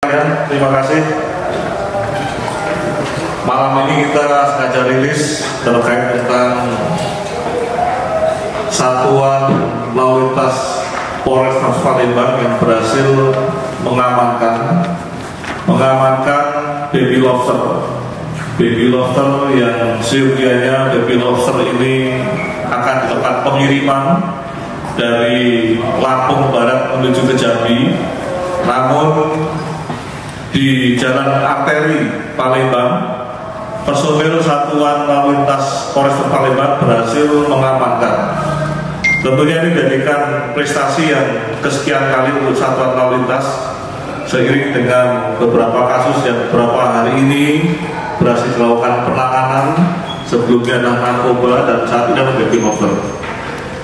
Terima kasih. Malam ini kita sengaja rilis terkait tentang Satuan Lalu Lintas Polrestabes Palembang yang berhasil mengamankan baby lobster yang seyogianya baby lobster ini akan dilakukan pengiriman dari Lampung Barat menuju ke Jambi, namun di jalan arteri Palembang, personil Satuan Lalu Lintas Polrestabes Palembang berhasil mengamankan. Tentunya ini dijadikan prestasi yang kesekian kali untuk Satuan Lalu Lintas, seiring dengan beberapa kasus yang beberapa hari ini berhasil dilakukan penanganan. Sebelumnya adalah narkoba dan saat ini adalah baby lobster.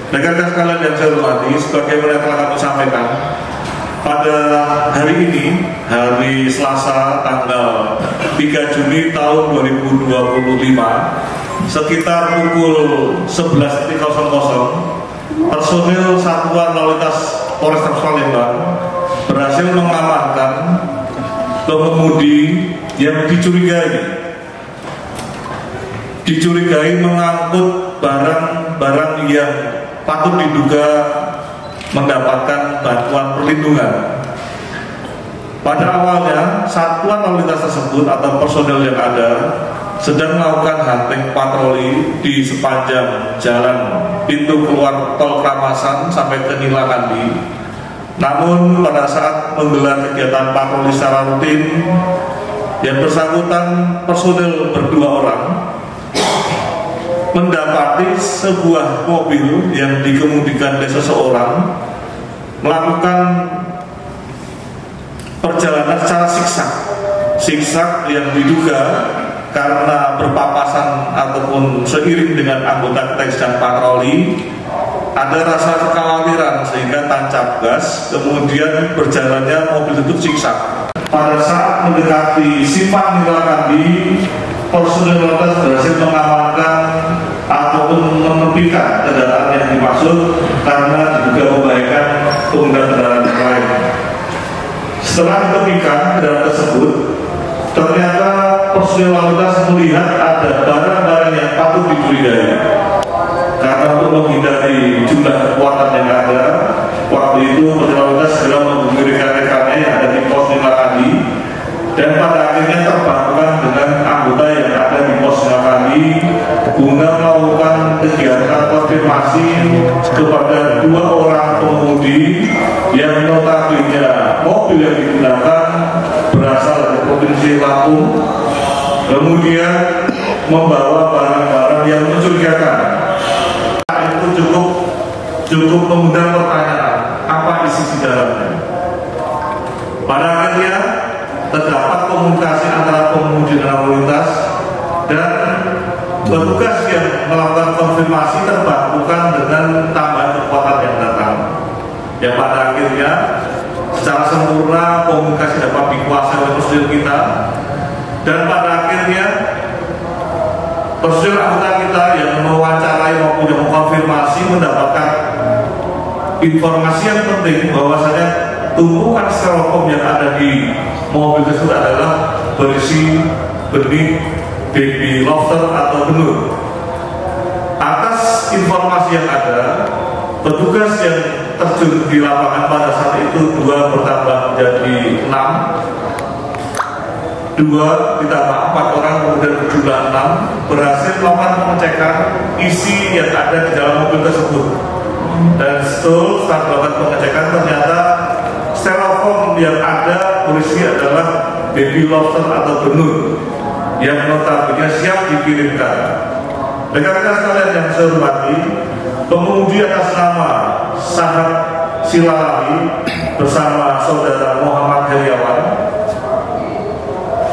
Rekan-rekan sekalian yang saya hormati, sebagaimana telah kami sampaikan, pada hari ini, hari Selasa tanggal 3 Juni tahun 2025, sekitar pukul 11.00, personil Satuan Lalu Lintas Polrestabes Palembang berhasil mengamankan pengemudi yang dicurigai mengangkut barang-barang yang patut diduga mendapatkan bantuan perlindungan. Pada awalnya, Satuan Lalu Lintas tersebut atau personel yang ada sedang melakukan hunting patroli di sepanjang jalan pintu keluar tol Kramasan sampai ke Nilakandi. Namun pada saat menggelar kegiatan patroli secara rutin, yang bersangkutan personel berdua orang mendapati sebuah mobil yang dikemudikan oleh seseorang melakukan perjalanan secara siksak yang diduga karena berpapasan ataupun seiring dengan anggota kita yang sedang patroli, ada rasa kekhawatiran sehingga tancap gas, kemudian berjalannya mobil itu siksak. Pada saat mendekati simpang Nilakandi, personil lantas berhasil mengamankan ataupun menepikan kendaraan yang dimaksud karena diduga membahayakan pengguna kendaraan yang lain. Setelah ditepikan kendaraan tersebut, ternyata personil lalu lintas melihat ada barang-barang yang patut dicurigai. Karena untuk menghindari jumlah kekuatan yang ada, waktu itu personil lalu lintas segera menghubungi rekan-rekannya yang ada di pos Nilakandi, dan pada akhirnya terbantukan dengan anggota yang ada di pos Nilakandi guna melakukan kegiatan konfirmasi kepada dua orang pengemudi yang notabene mobil yang digunakan berasal dari provinsi Lampung, kemudian membawa barang-barang yang mencurigakan. Itu cukup mengundang pertanyaan, apa isi di dalamnya? Pada akhirnya terdapat komunikasi antara pengemudi dan lalu lintas, dan petugas yang melakukan konfirmasi terbantukan dengan tambahan kekuatan yang datang, yang pada akhirnya secara sempurna komunikasi dapat dikuasai oleh personil kita, dan pada akhirnya personil anggota kita yang mewawancarai maupun yang mengkonfirmasi mendapatkan informasi yang penting bahwasanya tumpukan styrofoam yang ada di mobil tersebut adalah berisi benih baby lobster atau benur. Atas informasi yang ada, petugas yang terjun di lapangan pada saat itu 2 bertambah menjadi 6, 2 ditambah 4 orang, kemudian berjumlah 6, berhasil melakukan pengecekan isi yang ada di dalam mobil tersebut. Dan setelah melakukan pengecekan, ternyata styrofoam yang ada berisi adalah baby lobster atau benur yang notabene siap dikirimkan. Rekan-rekan sekalian yang saya hormati, pengemudi atas nama Sahat Silalahi bersama saudara Muhammad Heriawan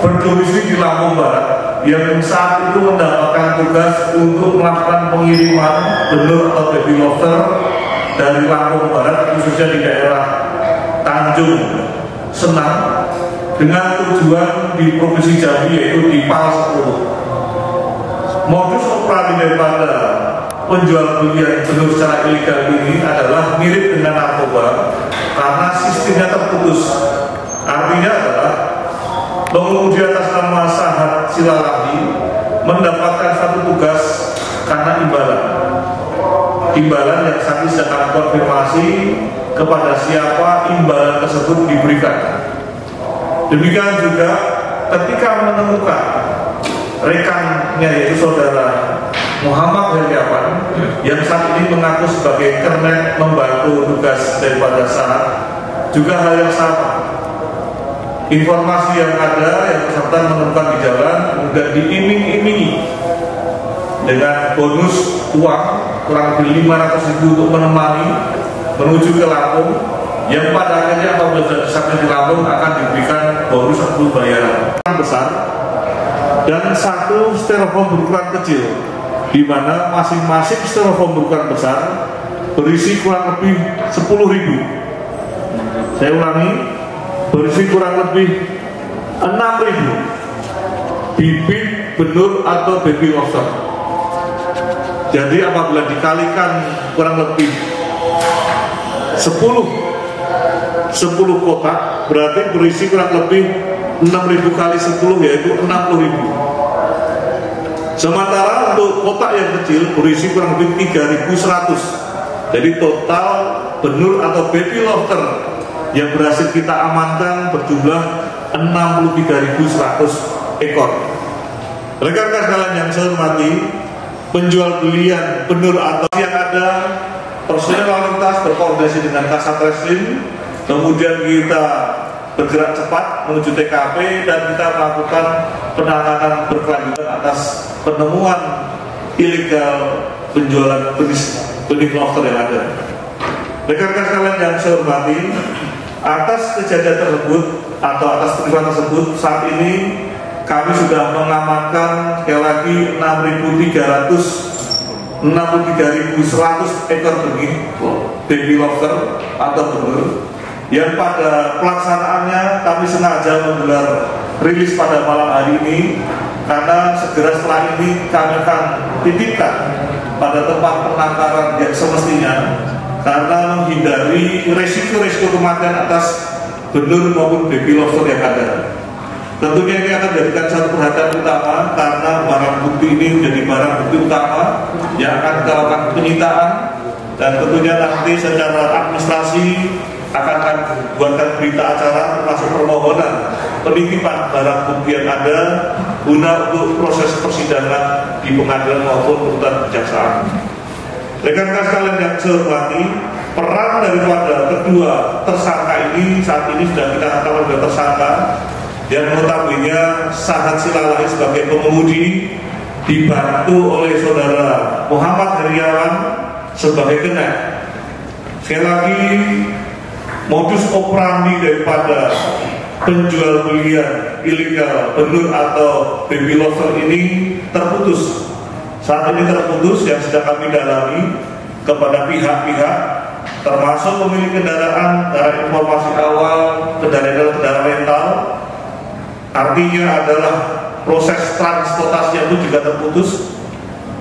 berdomisili di Lampung Barat, yang saat itu mendapatkan tugas untuk melakukan pengiriman benur atau baby lobster dari Lampung Barat, khususnya di daerah Tanjung Senang, dengan tujuan di Provinsi Jambi, yaitu di PAL 10. Modus operandi daripada penjual belian benur secara ilegal ini adalah mirip dengan narkoba karena sistemnya terputus. Artinya adalah pengemudi atas nama Sahat Silalahi mendapatkan satu tugas karena imbalan yang saat ini sedang konfirmasi kepada siapa imbalan tersebut diberikan. Demikian juga ketika menemukan rekannya yaitu saudara Muhammad Heriawan yang saat ini mengaku sebagai kernet membantu tugas daripada Sahat, juga hal yang sama. Informasi yang ada yang bersangkutan menemukan di jalan kemudian diiming-imingi dengan bonus uang kurang lebih 500.000 untuk menemani menuju ke Lampung, yang pada akhirnya apabila sudah sampai di Lampung akan diberikan bonus 10 bayaran besar dan satu styrofoam berukuran kecil, di mana masing-masing styrofoam berukuran besar berisi kurang lebih 10.000. Saya ulangi, berisi kurang lebih 6.000 bibit benur atau baby lobster. Jadi apabila dikalikan kurang lebih 10 kotak, berarti berisi kurang lebih 6.000 kali 10 yaitu 60.000. Sementara untuk kotak yang kecil berisi kurang lebih 3.100. Jadi total benur atau baby lobster yang berhasil kita amankan berjumlah 63.100 ekor. Rekan-rekan sekalian yang saya hormati, penjual belian benur atau yang ada personel lalu lintas berkoordinasi dengan Kasat Reskrim, kemudian kita bergerak cepat menuju TKP dan kita melakukan penanganan berkelanjutan atas penemuan ilegal penjualan benih lobster yang ada. Rekan-rekan sekalian yang saya hormati, atas kejadian tersebut atau atas peristiwa tersebut saat ini kami sudah mengamankan sekali lagi 63.100 ekor benih baby lobster atau benur, yang pada pelaksanaannya kami sengaja menggelar rilis pada malam hari ini karena segera setelah ini kami akan titipkan pada tempat penangkaran yang semestinya karena menghindari resiko-resiko kematian atas benur maupun baby lobster yang ada. Tentunya ini akan dijadikan satu perhatian utama karena barang bukti ini menjadi barang bukti utama yang akan kita lakukan penyitaan, dan tentunya nanti secara administrasi akan buatkan berita acara termasuk permohonan penitipan barang bukti yang ada guna untuk proses persidangan di pengadilan maupun tuntutan kejaksaan. Rekan-rekan sekalian yang saya hormati, peran daripada kedua tersangka ini saat ini sudah kita katakan sudah tersangka, yang notabene Sahat Silalahi sebagai pengemudi dibantu oleh saudara Muhammad Heriawan sebagai kernet. Sekali lagi, modus operandi daripada penjual belian ilegal benur atau baby lobster ini terputus. Saat ini terputus, yang sedang kami dalami kepada pihak-pihak termasuk pemilik kendaraan dari informasi awal kendaraan rental. Artinya adalah proses transportasi itu juga terputus,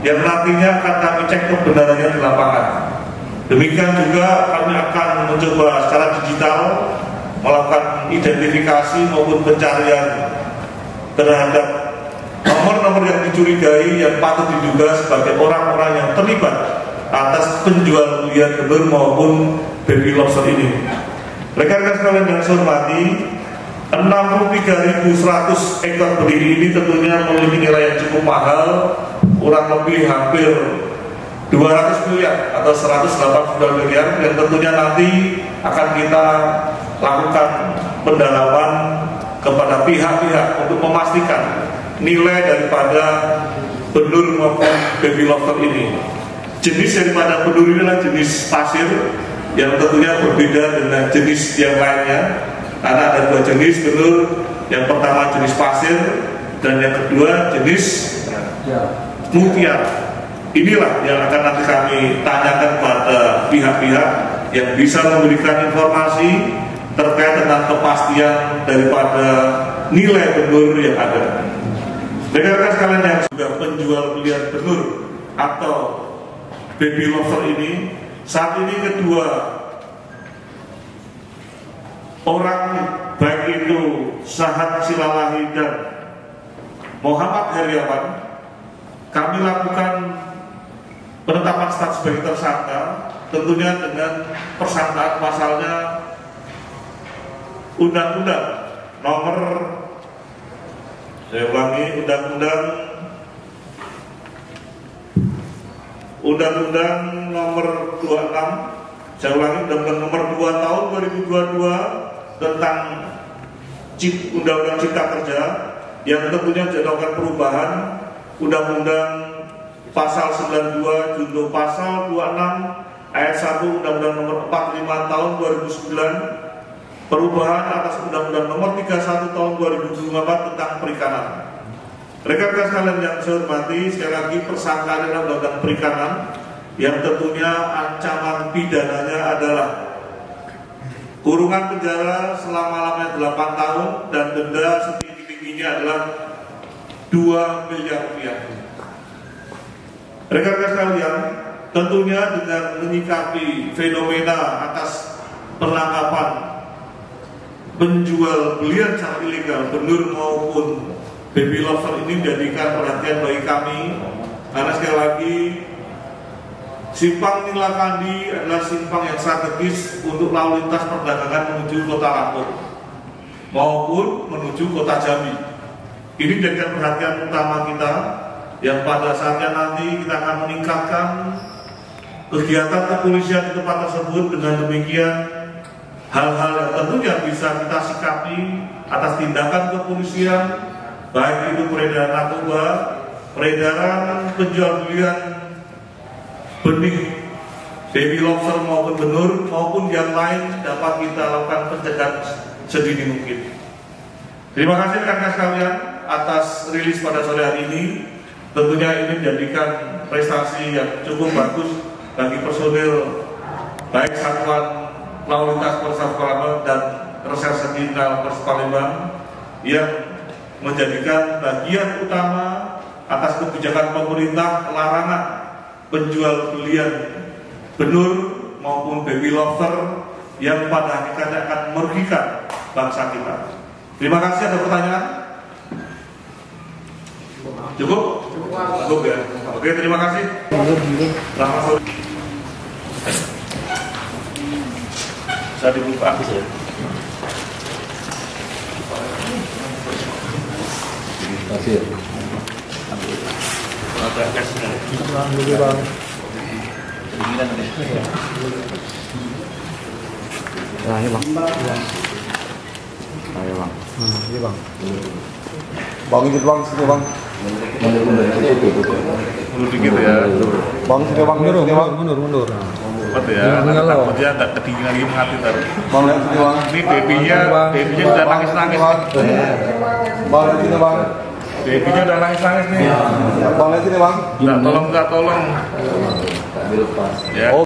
yang nantinya akan kami cek kebenarannya di lapangan. Demikian juga kami akan mencoba secara digital melakukan identifikasi maupun pencarian terhadap nomor-nomor yang dicurigai yang patut diduga sebagai orang-orang yang terlibat atas penjual belian benur maupun baby lobster ini. Rekan-rekan sekalian yang saya hormati, 63.100 ekor benih ini tentunya memiliki nilai yang cukup mahal, kurang lebih hampir 200 miliar atau 189 miliar, yang tentunya nanti akan kita lakukan pendalaman kepada pihak-pihak untuk memastikan nilai daripada benur maupun baby lobster ini. Jenis daripada benur ini adalah jenis pasir yang tentunya berbeda dengan jenis yang lainnya, karena ada dua jenis benur, yang pertama jenis pasir dan yang kedua jenis mutiara. Inilah yang akan nanti kami tanyakan pada pihak-pihak yang bisa memberikan informasi terkait dengan kepastian daripada nilai benur yang ada. Rekan-rekan sekalian yang juga penjual belian benur atau baby lobster ini, saat ini kedua orang baik itu Sahat Silalahi dan Muhammad Heriawan, kami lakukan penetapan status sebagai tersangka, tentunya dengan persangkaan pasalnya Undang-Undang nomor, saya ulangi, Undang-Undang nomor 26, saya ulangi, Undang-Undang nomor 2 tahun 2022 tentang Undang-Undang Cipta Kerja, yang tentunya dilakukan perubahan Undang-Undang pasal 92 junto pasal 26 ayat 1 Undang-Undang nomor 45 tahun 2009, perubahan atas Undang-Undang nomor 31 tahun 2024 tentang perikanan. Rekan-rekan sekalian yang saya hormati, sekali lagi persangkaan dalam Undang-Undang Perikanan yang tentunya ancaman pidananya adalah kurungan penjara selama-lamanya 8 tahun dan denda setinggi-tingginya adalah 2 miliar rupiah. Rekan-rekan sekalian, tentunya dengan menyikapi fenomena atas penangkapan penjual belian secara ilegal benur maupun baby lover ini menjadikan perhatian bagi kami, karena sekali lagi simpang Nilakandi adalah simpang yang strategis untuk lalu lintas perdagangan menuju kota Lampung maupun menuju kota Jambi. Ini menjadikan perhatian utama kita, yang pada saatnya nanti kita akan meningkatkan kegiatan kepolisian di tempat tersebut. Dengan demikian hal-hal yang tentunya bisa kita sikapi atas tindakan kepolisian, baik itu peredaran narkoba, peredaran penjual belian benih baby lobster maupun benur maupun yang lain, dapat kita lakukan pencegahan sedini mungkin. Terima kasih rekan-rekan sekalian atas rilis pada sore hari ini. Tentunya ini menjadikan prestasi yang cukup bagus bagi personil baik Satuan Lalu Lintas Polres Palembang dan Reserse Kriminal Polres Palembang yang menjadikan bagian utama atas kebijakan pemerintah larangan penjual belian benur maupun baby lobster yang pada hakikatnya akan merugikan bangsa kita. Terima kasih. Ada pertanyaan? Cukup? Cukup ya. Oke, terima kasih. Selamat sore. Saya dibuka. Kasih. Ada kasnya. Dulu bang. Nah ini bang. Ayo bang. Ini bang. Bang ikut bang, sini bang. Mundur dikit ya. Bang sini bang, mundur. Cepat ya. Takutnya agak ketinggian lagi mengalir tadi. Bang lihat sini bang. Ini babynya sudah nangis-nangis. Bang lihat sini bang. Babynya udah nangis-nangis nih. Bang lihat sini bang. Tolong. Ya.